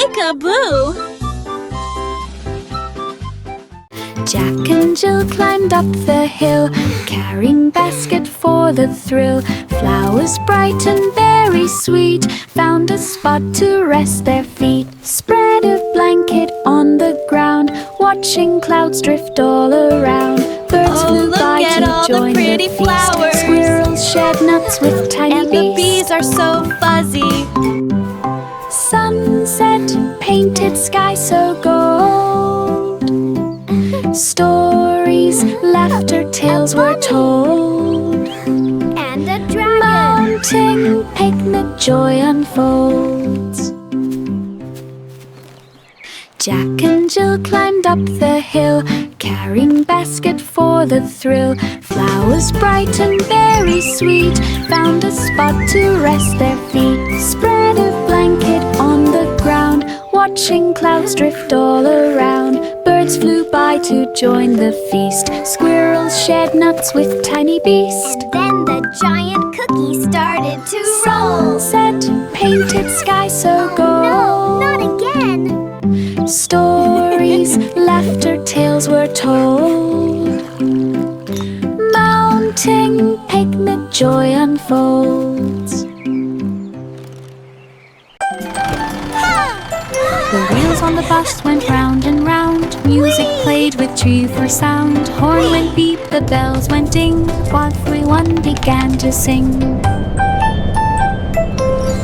Peek-a-boo! Jack and Jill climbed up the hill, carrying basket for the thrill. Flowers bright and very sweet found a spot to rest their feet. Spread a blanket on the ground, watching clouds drift all around. Birds flew by to join the feast. Flowers. Squirrels shed nuts with tiny And the bees are so fuzzy. Sunset painted sky so gold. Stories, laughter, tales were told. And a dragon. Mounting picnic, joy unfolds. Jack and Jill climbed up the hill, carrying basket for the thrill. Flowers bright and very sweet found a spot to rest their feet. Spread a blanket on the ground, watching clouds drift all around. Birds flew by to join the feast. Squirrels shed nuts with tiny beast. And then the giant cookie started to roll. Sunset painted sky so gold. No, not again. Stories, laughter, tales were told. Mounting picnic, joy unfolds. The wheels on the bus went round and round. Music played with cheerful sound. Horn went beep, the bells went ding, while everyone began to sing.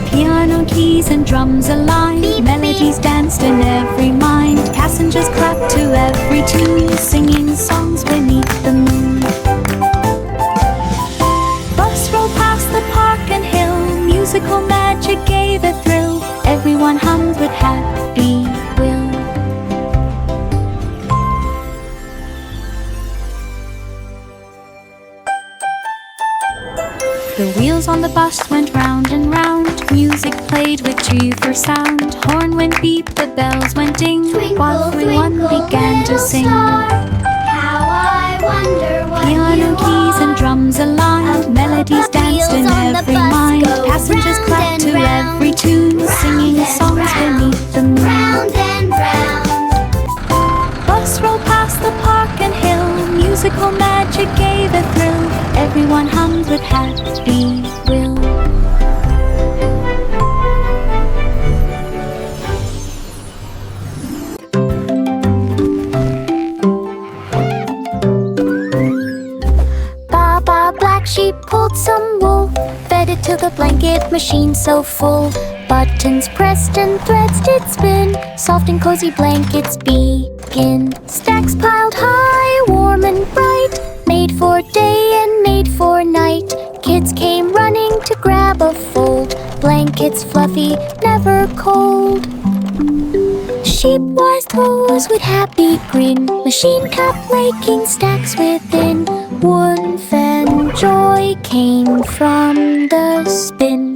Piano keys and drums aligned. Beep, Melodies beep. danced in every mind. Passengers clapped to every tune, singing songs beneath the moon. Bus rolled past the park and hill. Musical magic gave a thrill. Everyone hummed with happy will. The wheels on the bus went round and round. Music played with cheerful sound. Horn went beep, the bells went ding, while everyone began to sing. How I wonder what Piano keys and drums aligned. Melodies danced in every mind. Passengers clapped to every tune, singing songs beneath the moon. round and round. Bus rolled past the park and hill. Musical magic gave a thrill. Everyone hummed with happy will. Baba Black Sheep pulled some wool, fed it to the blanket machine so full. Buttons pressed and threads did spin, soft and cozy blankets begin. Stacks piled high, warm and bright, made for day and made for night. Kids came running to grab a fold, blankets fluffy, never cold. Sheep wise toes with happy grin, machine kept making stacks within. Warmth and joy came from the spin.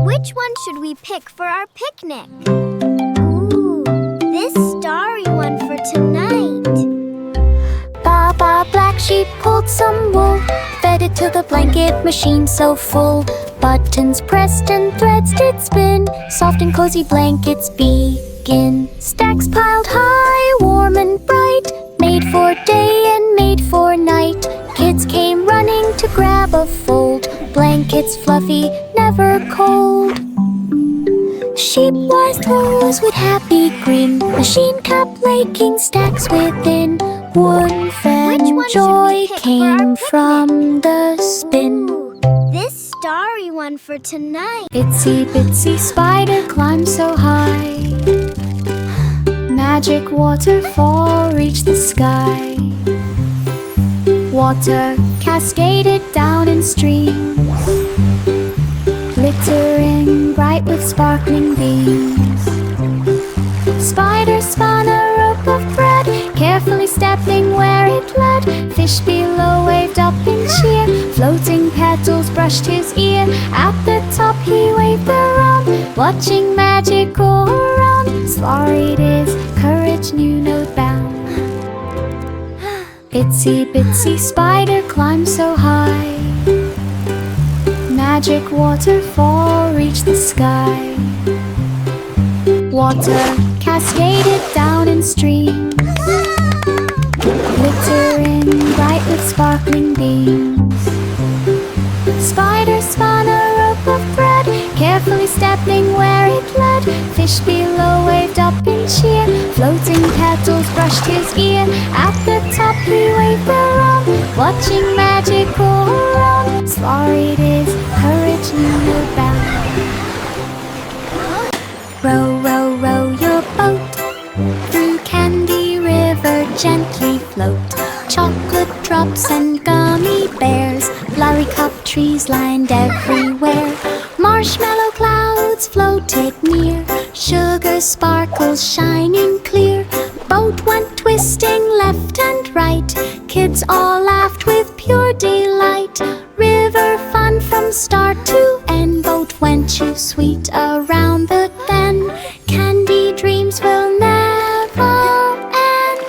Which one should we pick for our picnic? Ooh, this starry one for tonight. Baba Black Sheep pulled some wool, fed it to the blanket machine so full. Buttons pressed and threads did spin, soft and cozy blankets begin. Stacks piled high, warm and bright, made for day and made for night. Kids came running to grab a fold, blankets fluffy, never cold. Sheep wise toes with happy grin, machine kept making stacks within. Warmth Which and one should joy we pick for our came picnic? from the spin. Ooh, this starry one for tonight. Itsy bitsy spider climbed so high, magic waterfall reached the sky. Water cascaded down in streams, glittering bright with sparkling beams. Spider spun a rope of thread, carefully stepping where it led. Fish below waved up in cheer, floating petals brushed his ear. At the top he waved the rod, watching magic go around. Slurried his courage knew no bound. Itsy bitsy spider climbed so high, magic waterfall reached the sky. Water cascaded down in streams, glittering bright with sparkling beams. Spider spun a rope of thread, carefully stepping where it led. Fish below waved up in cheer, floating petals brushed his ear. At the top he waved around, watching magic go around. Sorry, his courage knew no bounds. Row, row, row your boat through Candy River, gently float. Chocolate drops and gummy bears, lollycup trees lined everywhere. Marshmallow clouds floated near, sugar sparkles shining clear. Boat went twisting left and right, kids all laughed with pure delight. River fun from start to end, boat went too sweet around the bend. Candy dreams will never end.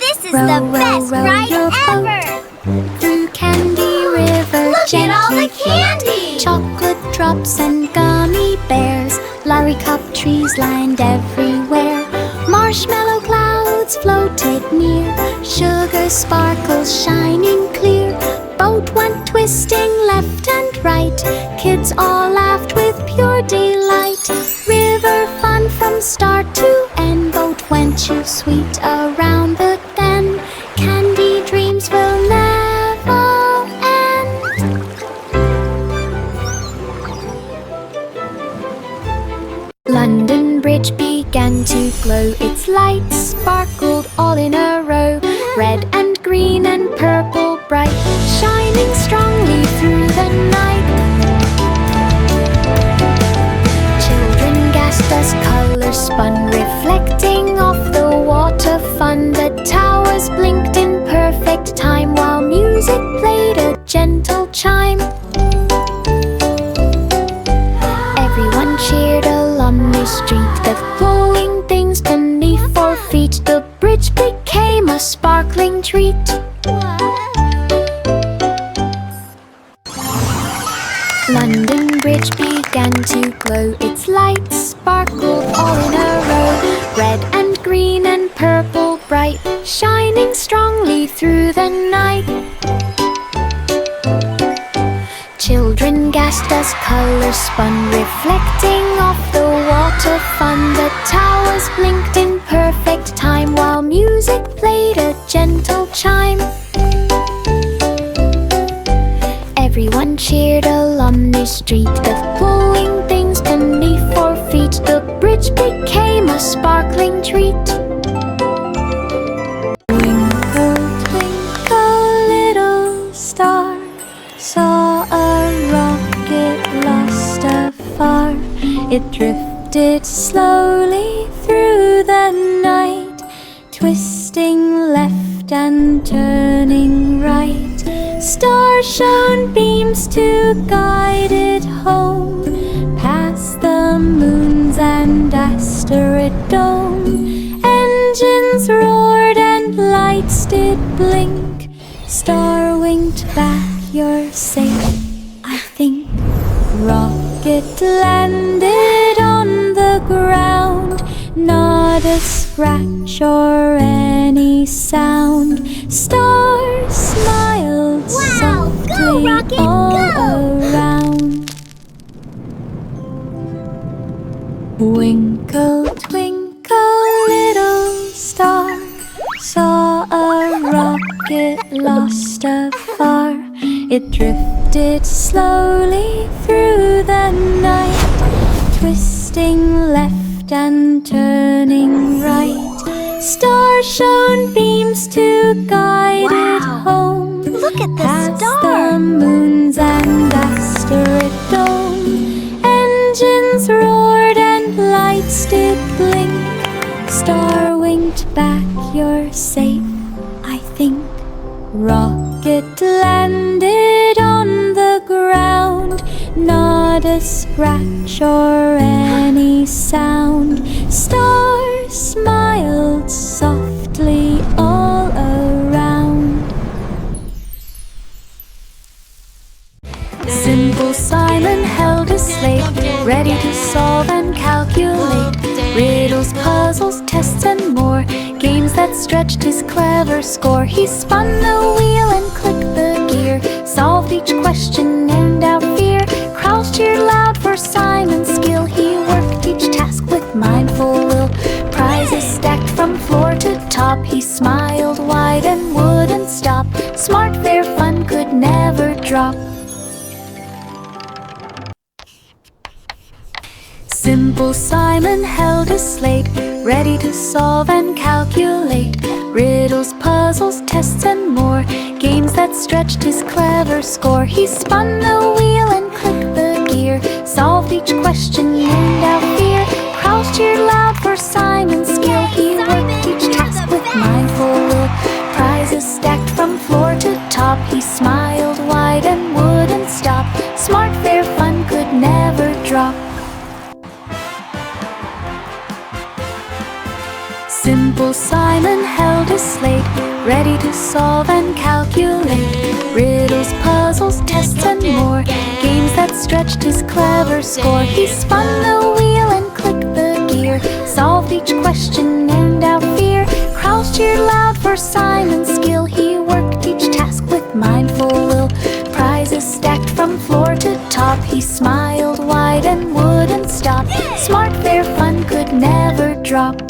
This is the best ride ever! Through Candy River, Look at all the gently float. candy! Chocolate drops and gummy bears, lollycup trees lined everywhere. Marshmallow clouds floated near, sugar sparkles shining clear. Boat went twisting left and right, kids all laughed with pure delight. River fun from start to end, boat went too sweet around the bend. Candy dreams will never end. London Bridge began to glow, its lights sparkled all in a row. Red and green and purple bright, shining strongly through the night. Children gasped as colors spun, reflecting off the water fun. The towers blinked in perfect time, while music played a gentle chime. Everyone cheered along the street, the flowing things beneath 4 feet. The bridge became a sparkling treat. London Bridge began to glow, its lights sparkled all in a row. Red and green and purple bright, shining strongly through the night. Children gasped as colors spun, reflecting off the water fun. The towers blinked in perfect time, while music played a gentle chime. Everyone cheered along the street, the flowing things beneath 4 feet. The bridge became a sparkling treat. Twinkle, twinkle, little star, saw a rocket lost afar. It drifted slowly through the night, twisting left and turning right. Stars shone beams to guide it home, past the moons and asteroid dome. Engines roared and lights did blink. Star winked back, you're safe, I think. Rocket landed on the ground, not a scratch or any sound. Stars smiled softly Rocket, all go! around. Twinkle, twinkle, little star, saw a rocket lost afar. It drifted slowly through the night, twisting left and turning right. Stars shone beams to guide it home. Look at the past star! the moons and asteroid dome. Engines roared and lights did blink. Star winked back, you're safe, I think. Rocket landed on the ground, not a scratch or any sound. Stars smiled softly all around. Simple Simon held a slate, ready to solve and calculate riddles, puzzles, tests, and more. Games that stretched his clever score. He spun the wheel and clicked the gear, solved each question and out fear. Crowds cheered loud for Simon's skill. He worked each task with mindful will. Prizes stacked from floor to top. He smiled wide and wouldn't stop. Smart, fair fun could never drop. Simple Simon held a slate, ready to solve and calculate riddles, puzzles, tests, and more. Games that stretched his clever score. He spun the wheel and clicked the gear, solved each question and out fear. Crowds cheered loud for Simon's skill. He worked each task with mindful will. Prizes stacked from floor to top. He smiled wide and wouldn't stop. Smart, fair fun could never drop. Simple Simon held a slate, ready to solve and calculate riddles, puzzles, tests, and more. Games that stretched his clever score. He spun the wheel and clicked the gear, solved each question and out fear. Crowds cheered loud for Simon's skill. He worked each task with mindful will. Prizes stacked from floor to top. He smiled wide and wouldn't stop. Smart, fair fun could never drop.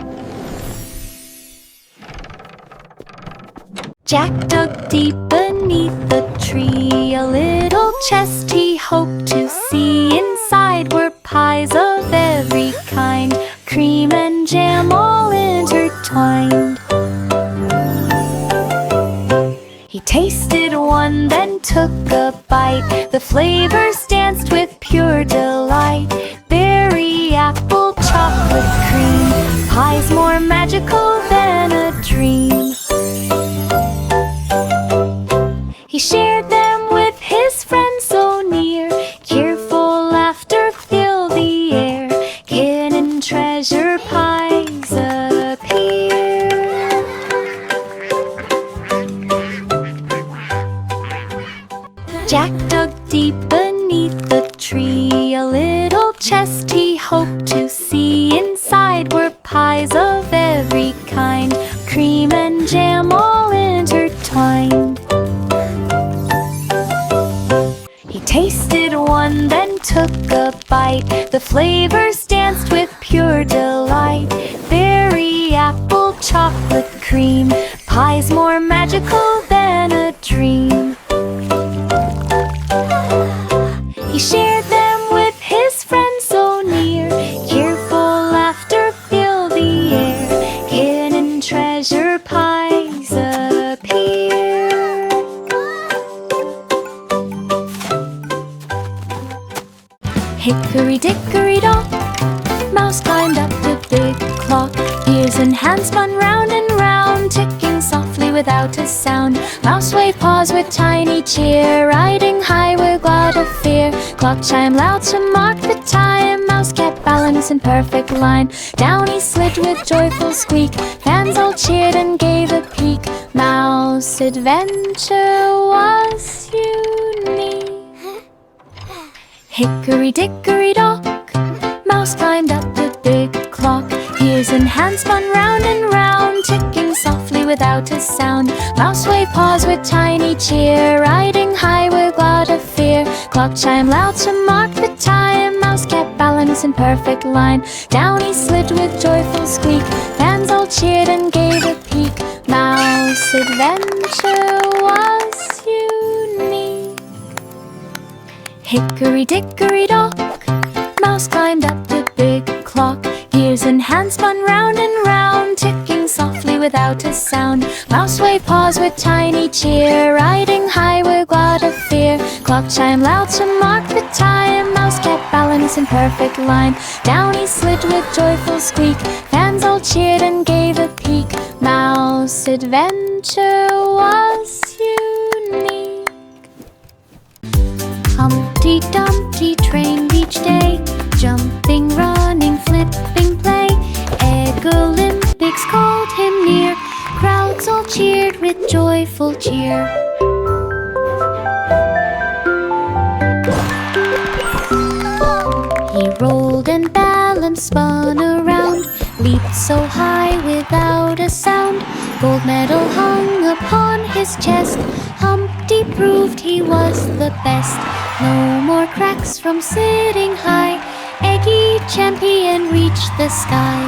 Jack dug deep beneath the tree, a little chest he hoped to see. Inside were pies of every kind, cream and jam all intertwined. He tasted one, then took a bite. The flavors danced with pure delight. Berry, apple, chocolate cream, pies more magical than a dream. He shared them with his friends so near. Cheerful laughter filled the air. Hidden treasure pies appear. Jack dug deep beneath the tree, a little chest he hoped to see. Inside were pies of every kind, cream and jam all intertwined. He tasted one, then took a bite. The flavors danced with pure delight. Berry, apple, chocolate cream, pies more magical than a dream. He shared them with his friends so near. Cheerful laughter filled the air. Hidden treasure pies appear. Hickory dickory dock, mouse climbed up the big clock. Ears and hands spun round and round, ticking softly without a sound. Mouse waved paws with tiny cheer, riding high with glad of fear. Clock chimed loud to mark the time, mouse kept balance in perfect line. Down he slid with joyful squeak, fans all cheered and gave a peek. Mouse adventure was unique. Hickory dickory dock, mouse climbed up the big clock. Ears and hands spun round and round, ticking softly without a sound. Mouse waved paws with tiny cheer, riding high with glad of fear. Clock chimed loud to mark the time, mouse kept balance in perfect line. Down he slid with joyful squeak, fans all cheered and gave a peek. Mouse adventure was unique. Hickory dickory dock, mouse climbed up the big clock. Ears and hands spun round and round, ticking softly without a sound. Mouse waved paws with tiny cheer, riding high with glad of fear. Clock chimed loud to mark the time, mouse kept balance in perfect line. Down he slid with joyful squeak, fans all cheered and gave a peek. Mouse adventure was unique. Humpty Dumpty trained each day, jumping, running, flipping, play. Egg Olympics called him near, crowds all cheered with joyful cheer. He rolled and balanced, spun around, leaped so high without a sound. Gold medal hung upon his chest. Humpty proved he was the best. No more cracks from sitting high. Eggy champion reached the sky.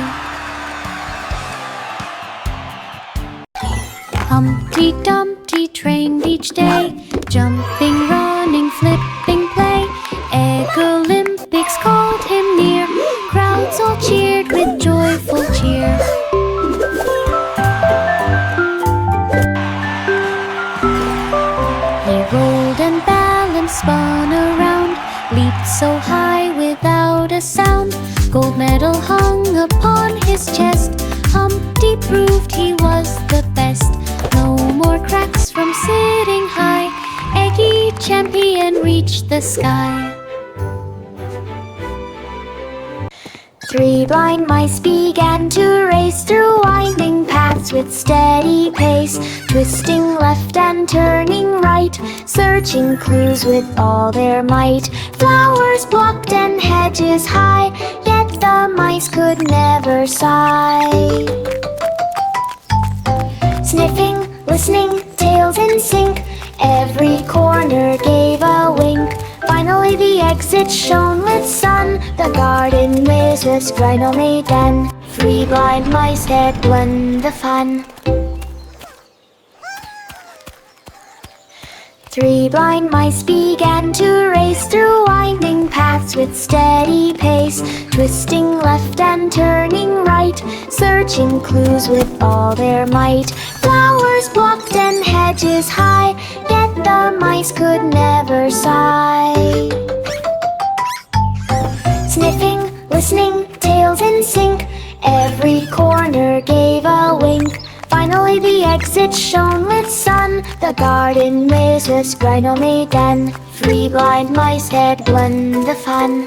Humpty Dumpty trained each day, jumping, running, flipping, play. Egg Olympics called him near. Crowds all cheered with joyful cheer. He rolled and balanced, spun around, leaped so high without a sound. Gold medal hung upon his chest. Humpty proved he was the best. No more cracks from sitting high. Eggy champion reached the sky. 3 blind mice began to race through winding paths with steady pace, twisting left and turning right, searching clues with all their might. Flowers blocked and hedges high, yet the mice could never sigh. Sniffing, listening, tails in sync, every corner gave a wink. Finally the exit shone with sun. The garden maze was Rhino Maiden. 3 blind mice had won the fun. 3 blind mice began to race through winding paths with steady pace, twisting left and turning right, searching clues with all their might. Flowers blocked and hedges high, yet the mice could never sigh. Sniffing, listening, tails in sync, every corner gave a wink. Finally the exit shone with sun. The garden maze was Rhino Maiden. 3 blind mice had won the fun.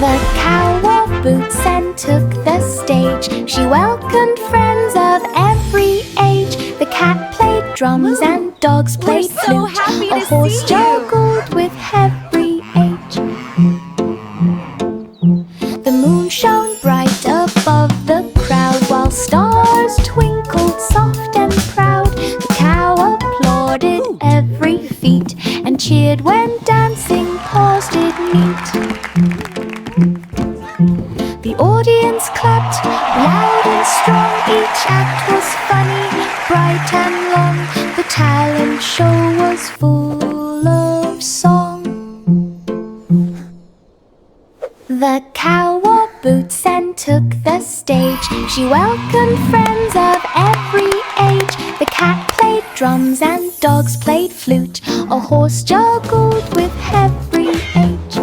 The cow wore boots and took the stage. She welcomed friends of every age. The cat played drums and dogs played flute. A horse juggled with every age. The moon shone bright above the crowd, while stars twinkled soft and proud. The cow applauded every feat and cheered when dancing paws did meet. The audience clapped loud and strong. Each act was funny, bright and long. The talent show was full of song. The cow wore boots and took the stage. She welcomed friends of every age. The cat played drums and dogs played flute. A horse juggled with every age.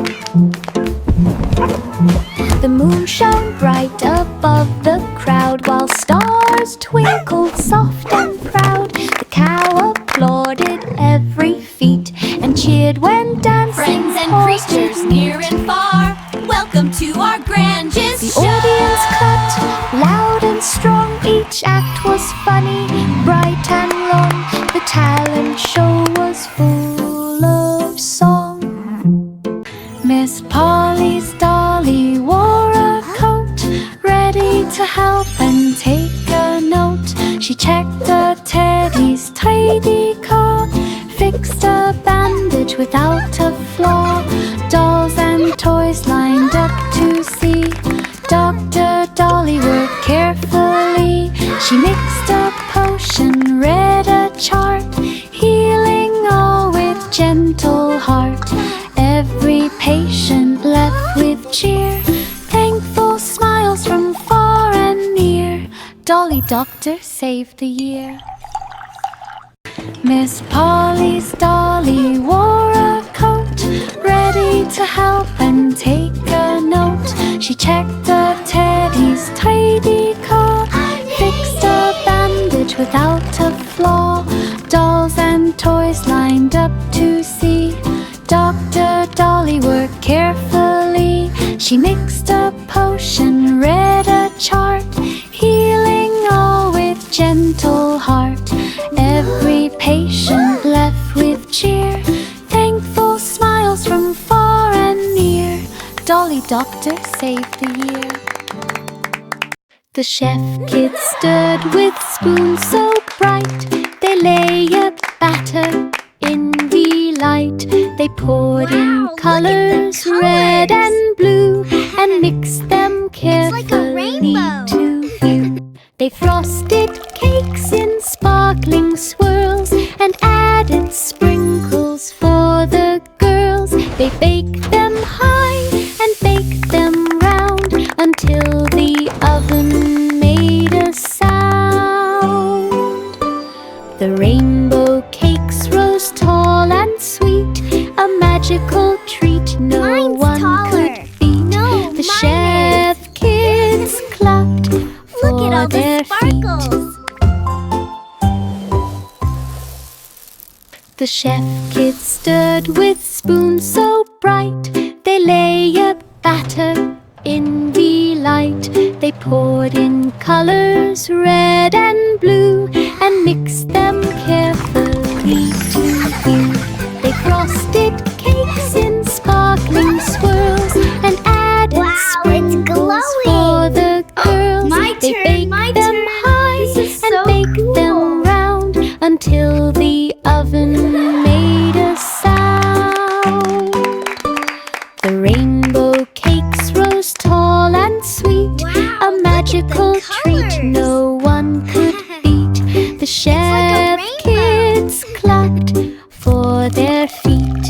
The moon shone bright above the crowd, while stars twinkled soft and proud. The cow applauded every feat and cheered when dancing. Friends and creatures near and far, welcome to our grandest show. The audience clapped loud and strong. Each act was funny, bright and long. The talent show was full of song. Miss Polly's dolly wore a coat, ready to help and take a note. She checked the teddy's tidy car, fixed a bandage without a flaw. Dolls and toys lined up to see Dr. Dolly work carefully. She mixed a potion, read a chart, healing all with gentle heart. Every patient left with cheer, thankful smiles from far and near. Dolly Doctor saved the year. Miss Polly's dolly wore a coat, ready to help and take a note. She checked the teddy's tidy car, fixed a bandage without a flaw. Dolls and toys lined up to see Dr. Dolly work carefully. She mixed a potion, read a chart, healing all with gentle heart. Every patient left with cheer, thankful smiles the doctor saved the year. The chef kids stood with spoons so bright. They lay a batter in delight. They poured in Wow, colors, look at the red colors. and blue, and mixed them carefully like a rainbow. to view. They frosted cakes in sparkling swirls and added sprinkles for the girls. They baked them high and baked them round until the oven made a sound. The rainbow cakes rose tall and sweet, a magical treat no Mine's one taller. could beat. No, The mine chef kids clapped for Look at all their the feet. sparkles. The chef kids stood with spoons so bright. They lay a batter in delight. They poured in colors, red and blue, and mixed them carefully to view. They frosted cakes in sparkling swirls and added Wow, it's sprinkles glowing. for the girls. My They turn, baked my them turn. high This is and so baked cool. them round until the oven made a sound. The rainbow cakes rose tall and sweet, Wow, a magical look at the treat colors. no one could beat. The chef rainbow. kids clapped for their feet.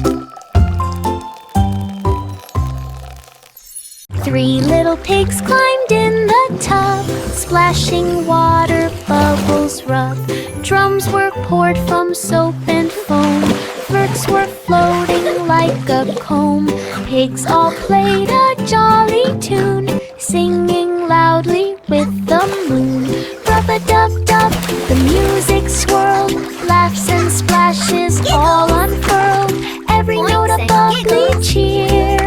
3 little pigs climbed in the tub, splashing water, bubbles rub. Drums were poured from soap and foam, flirts were floating like a comb. Pigs all played a jolly tune, singing loudly with the moon. Rub-a-dub-dub, the music swirled, laughs and splashes all unfurled. Every Points note a and bubbly giggles. cheer.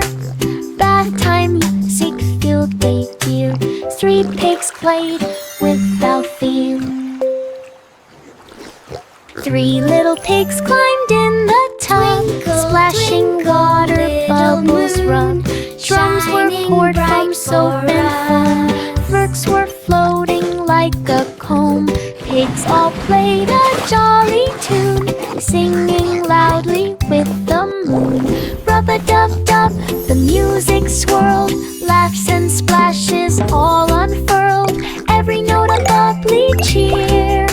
Bath time music filled the ear. 3 pigs played without fear. 3 little pigs climbed in the tub, Twinkle, splashing twinkle, water, little bubbles moon, run. Drums were shining poured from bright soap for and foam. us. Flirts were floating like a comb. Pigs all played a jolly tune, singing loudly with the moon. Rub-a-dub-dub, the music swirled, laughs and splashes all unfurled. Every note a bubbly cheer.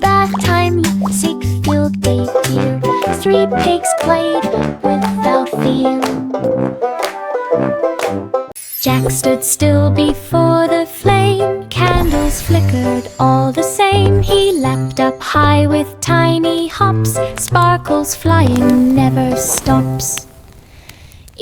Bath time music filled the ear. 3 pigs played without fear. Jack stood still before the flame. Candles flickered all the same. He leapt up high with tiny hops. Sparkles flying never stops.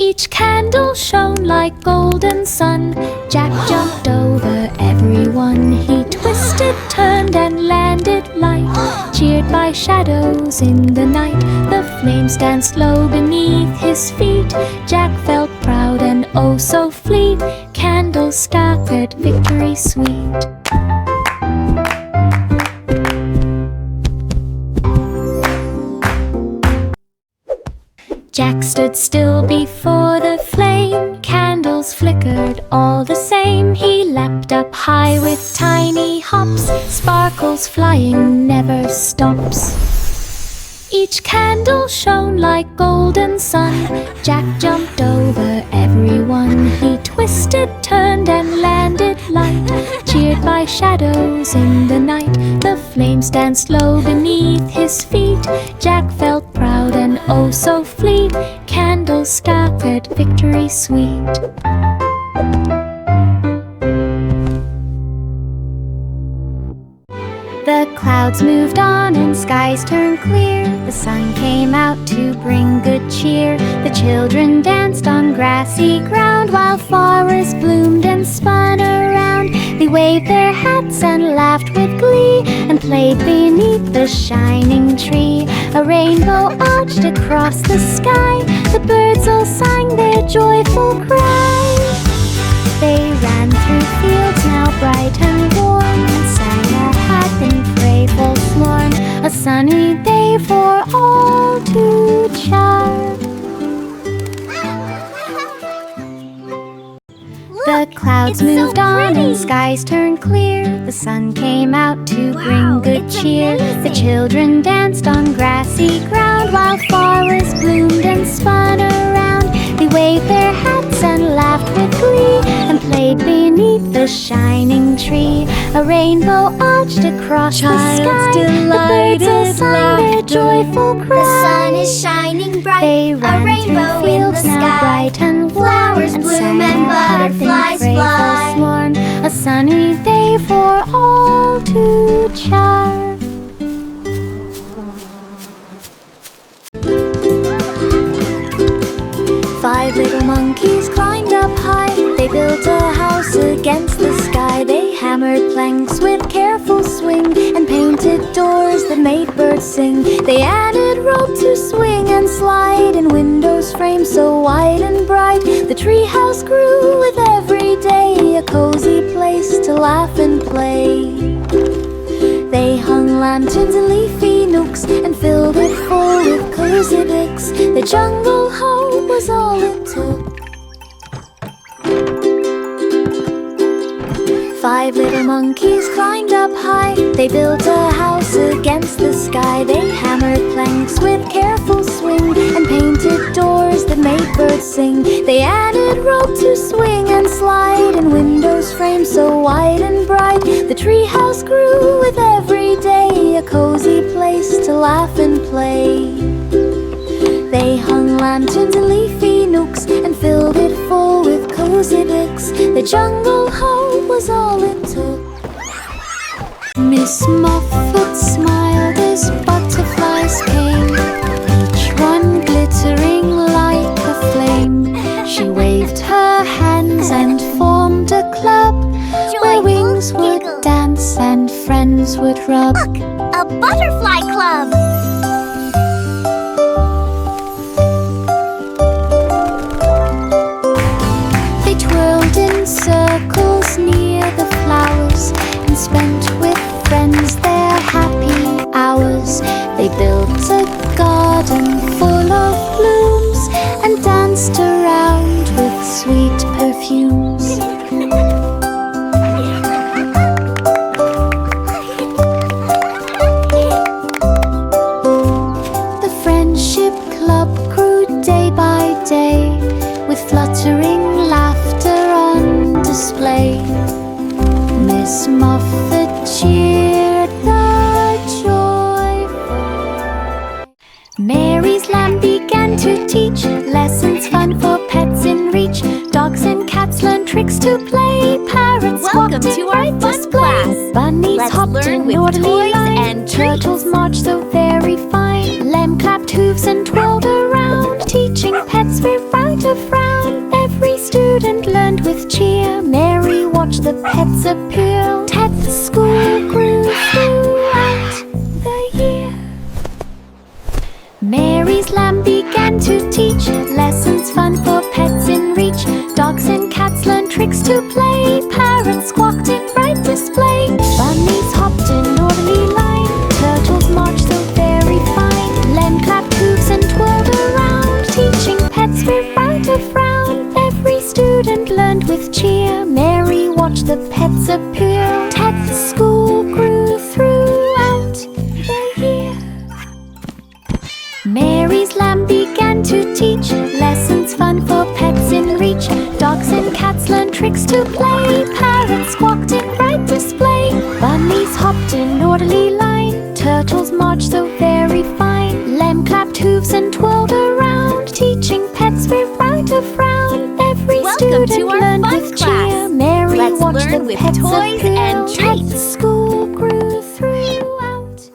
Each candle shone like golden sun. Jack jumped over everyone. He twisted, turned, and landed light. Cheered by shadows in the night, the flames danced low beneath his feet. Jack felt proud and oh so fleet. Candles scattered victory sweet. Jack stood still before the flame. Candles flickered all the same. He leapt up high with tiny hops. Sparkles flying never stops. Each candle shone like golden sun. Jack jumped over everyone. He twisted, turned, and landed light. Cheered by shadows in the night, the flames danced low beneath his feet. Jack felt proud and oh so fleet. Candles scattered victory sweet. The clouds moved on and skies turned clear. The sun came out to bring good cheer. The children danced on grassy ground while flowers bloomed and spun around. They waved their hats and laughed with glee and played beneath the shining tree. A rainbow arched across the sky. The birds all sang their joyful cry. They ran through fields now bright and warm and sang a happy playful morn. A sunny day for all to charm. Clouds It's so moved on pretty. and skies turned clear. The sun came out to bring good it's cheer. The amazing. children danced on grassy ground while flowers bloomed and spun around. They waved their hats and laughed with glee and played beneath the shining tree. A rainbow arched across the sky. The birds all sang their joyful cry. The sun is shining bright. They A ran rainbow through in the fields now sky. bright and warm, Flowers and bloom sang and a happy butterflies pray fly. forsworn. A sunny day for all to chart. 5 little monkeys climbed up high. They built a house against the sky. They hammered planks with careful swing and painted doors that made birds sing. They added rope to swing and slide and windows framed so wide and bright. The treehouse grew with every day, a cozy place to laugh and play. They hung lanterns in leafy nooks and filled it full with cozy books. The jungle home was all it took. 5 little monkeys climbed up high. They built a house against the sky. They hammered planks with careful swing and painted doors that made birds sing. They added rope to swing and slide and windows framed so wide and bright. The treehouse grew with every day, a cozy place to laugh and play. They hung lanterns in leafy nooks and filled it full with cozy books. The jungle home was all it took. Miss Muffet smiled as butterflies came, each one glittering like a flame. She waved her hands and formed a club where wings would dance and friends would rub. Look, a butterfly club. They twirled in circles near the flowers and spent with friends their happy hours. They built a garden full of blooms and danced around with sweet perfumes. The Friendship Club grew day by day with fluttering laughter on display. Miss Muffet cheered the joyful. Mary's lamb began to teach lessons fun for pets in reach. Dogs and cats learn tricks to play. Parrots Welcome squawked to in our right fun display. class. Bunnies Let's hopped learn in with orderly toys line. and Turtles treats. marched so very fine. Lamb clapped hooves and twirled around, teaching pets without a frown. Every student learned with cheer. Mary watched the pets appear. Pet school grew throughout the year. Mary's lamb began to teach lessons fun for pets in reach. Dogs and cats learned tricks to play. Parrots squawked in bright display. Bunnies hopped in orderly line. Turtles marched so very fine. Lamb clapped hooves and twirled around, teaching pets without a frown. Every student learned with cheer. Mary watched the pets appear. Pet school grew throughout the year. Mary's lamb began to teach lessons fun for pets in reach. Dogs and cats learned tricks to play. Parrots squawked in bright display. Bunnies hopped in orderly line. Turtles marched so very fine. Lamb clapped hooves and twirled around, teaching pets without a frown. Every Welcome student to our learned fun with class. cheer. Mary Let's watched learn the with pets toys appear. and treats. Pet school grew throughout.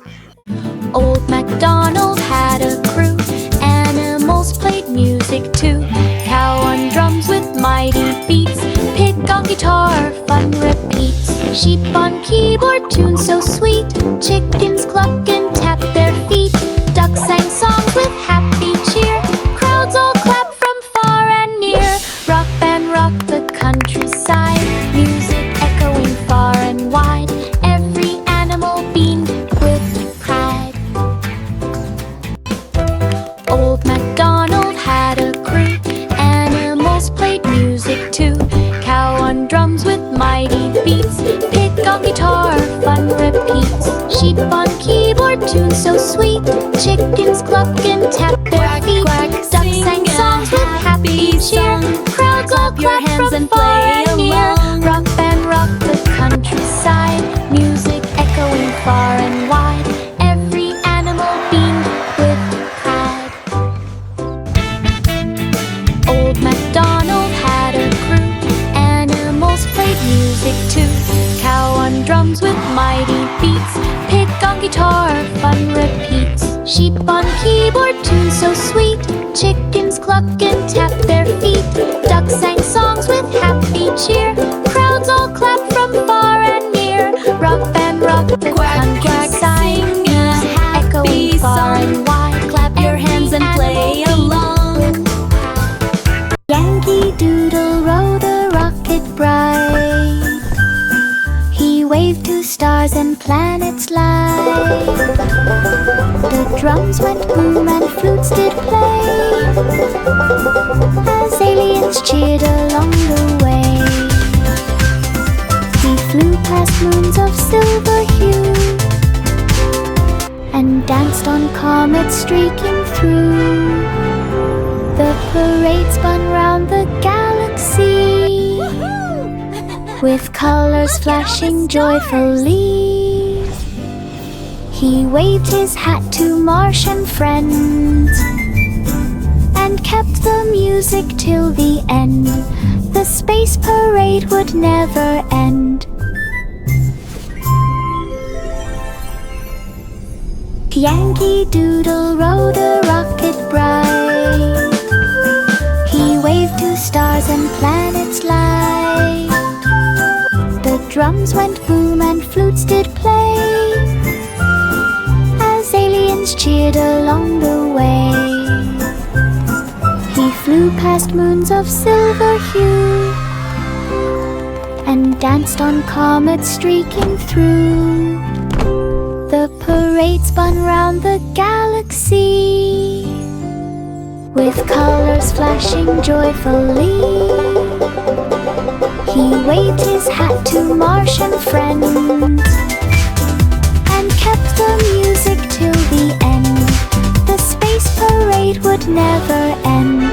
Old MacDonald had a crew. Animals played music too. Cow on drums with mighty beats. Pig on guitar, fun repeats. Sheep on keyboard, tunes so sweet. Chickens cluck and tap their feet. Ducks sang songs with happy cheer. Crowds all clapped from far and near. Rock band rocked the countryside. Music echoing far and wide. Every animal beamed with pride. Old MacDonald had a crew. Animals played music too. Cow on drums with Sheep on keyboard tune so sweet. Chickens cluck and tap their feet. Ducks sang songs with happy cheer. Crowds all clap from far and near. Rock band rocked the countryside. Music echoing far and wide. Every animal beamed with pride. Old MacDonald had a crew. Animals played music too. Cow on drums with mighty beats. Pig on guitar, fun repeats. Sheep on keyboard tune so sweet. Chickens cluck and tap their feet. Ducks sang songs with happy cheer. Crowds all clap from far and near. Rock band rocked the countryside. Music echoing far and wide. Clap your hands and play along. Yankee Doodle rode a rocket bright. He waved to stars and planets light. The drums went boom and flutes did play, as aliens cheered along the way. He flew past moons of silver hue and danced on comets streaking through. The parade spun round the galaxy, with colors flashing joyfully. He waved his hat to Martian friends and kept the music till the end. The space parade would never end. Yankee Doodle rode a rocket bright. He waved to stars and planets light. The drums went boom and flutes did play, as aliens cheered along the way. He flew past moons of silver hue and danced on comets streaking through. The parade spun round the galaxy, with colors flashing joyfully. He waved his hat to Martian friends and kept the music till the end. The space parade would never end.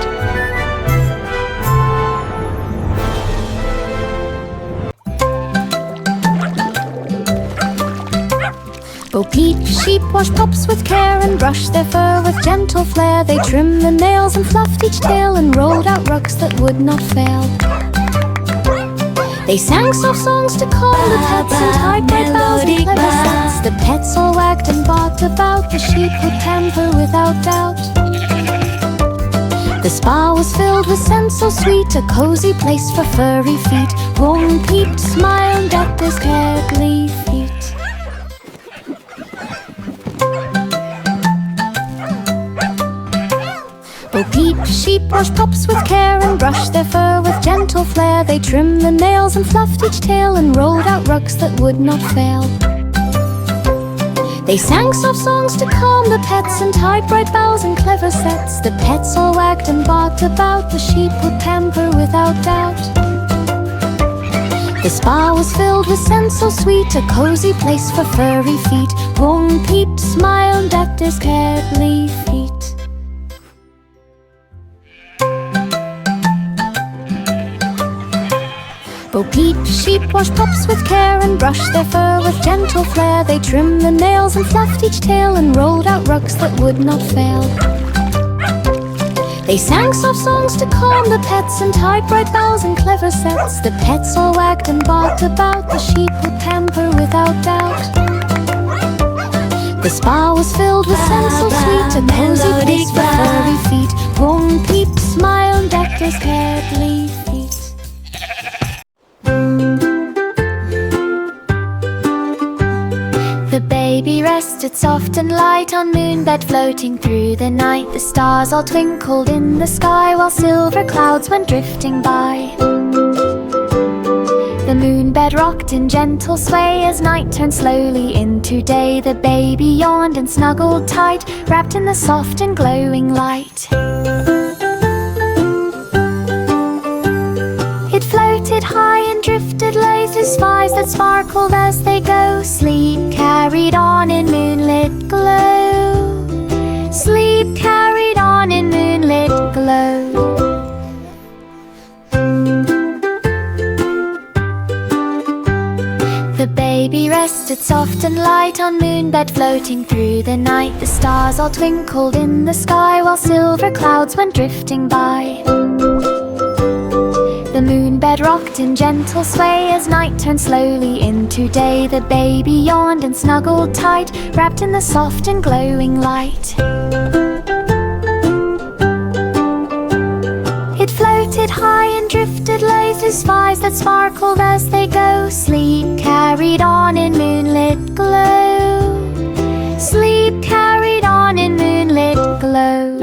Bo Peep sheep wash pups with care and brushed their fur with gentle flair. They trimmed the nails and fluffed each tail and rolled out rugs that would not fail. They sang soft songs to calm the pets and tied bright bows and clever sets. The pets all wagged and barked about. The sheep would pamper without doubt. The spa was filled with scents so sweet, a cozy place for furry feet. Bo Peep smiled at their scarecly feet. Bo Peep sheep wash pups with care and brushed their fur with gentle flair. They trimmed the nails and fluffed each tail and rolled out rugs that would not fail. They sang soft songs to calm the pets and tied bright bows and clever sets. The pets all wagged and barked about. The sheep would pamper without doubt. The spa was filled with scents so sweet, a cozy place for furry feet. Bo Peep smiled at their scarecly feet. Bo Peep sheep wash pups with care and brushed their fur with gentle flair. They trimmed the nails and fluffed each tail and rolled out rugs that would not fail. They sang soft songs to calm the pets and tied bright bows and clever sets. The pets all wagged and barked about. The sheep would pamper without doubt. The spa was filled with scents so sweet, a cozy place for furry feet. Bo Peep smiled at their scarecly feet. The baby rested soft and light on moonbed floating through the night. The stars all twinkled in the sky while silver clouds went drifting by. The moonbed rocked in gentle sway as night turned slowly into day. The baby yawned and snuggled tight, wrapped in the soft and glowing light. It floated high and drifted low through skies that sparkled sparkled as they go. Sleep carried on in moonlit glow. Sleep carried on in moonlit glow. The baby rested soft and light on moonbed floating through the night. The stars all twinkled in the sky while silver clouds went drifting by. The moonbed rocked in gentle sway as night turned slowly into day. The baby yawned and snuggled tight, wrapped in the soft and glowing light. It floated high and drifted low through skies that sparkled as they go. Sleep carried on in moonlit glow. Sleep carried on in moonlit glow.